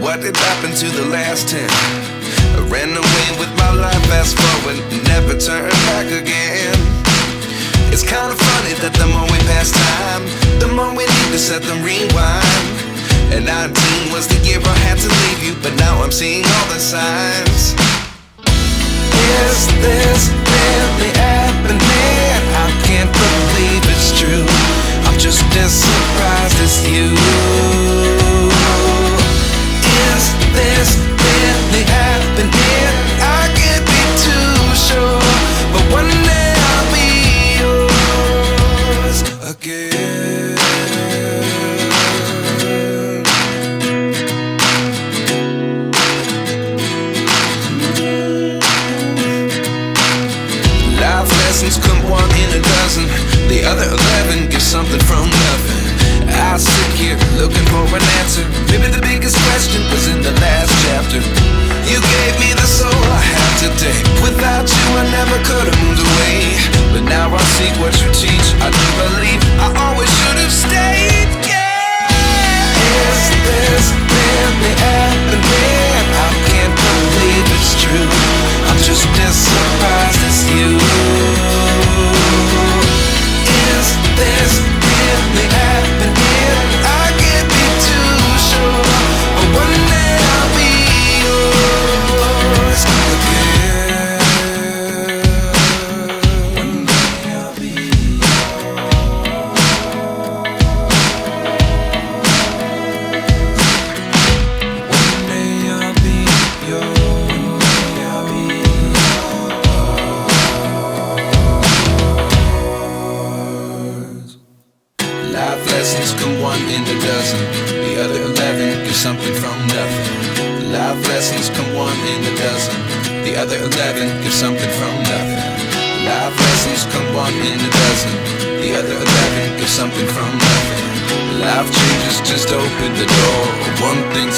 what did happen to the last 10? I ran away with my life, fast forward, never turn back again. It's kinda funny that the more we pass time, the more we need to set them rewind. And 19 was the year I had to leave you, but now I'm seeing all the signs. Is this really happening? I can't believe it's true. I'm just as surprised as you. Is this really happening? I can't be too sure, but one day I'll be yours again. Life lessons come one in a dozen. The other 11 get something from nothing. I sit here looking for an answer. Maybe the biggest question was in the last chapter. You gave me the soul I have today. Without you I never could have moved away. But now I see what you teach. I do believe I always should have stayed. Yeah. Is this really happening? I can't believe it's true. I'm just as surprised as you. Is this really happening? I can't be too sure, but one day I'll be yours again. One day I'll be yours. One day I'll be yours. I'll be yours. Life lessons come one in a dozen. The other 11 get something from nothing. Life lessons come one in a dozen. The other 11 get something from nothing. Life lessons come one in a dozen. The other 11 get something from nothing. Life changes just open the door. One thing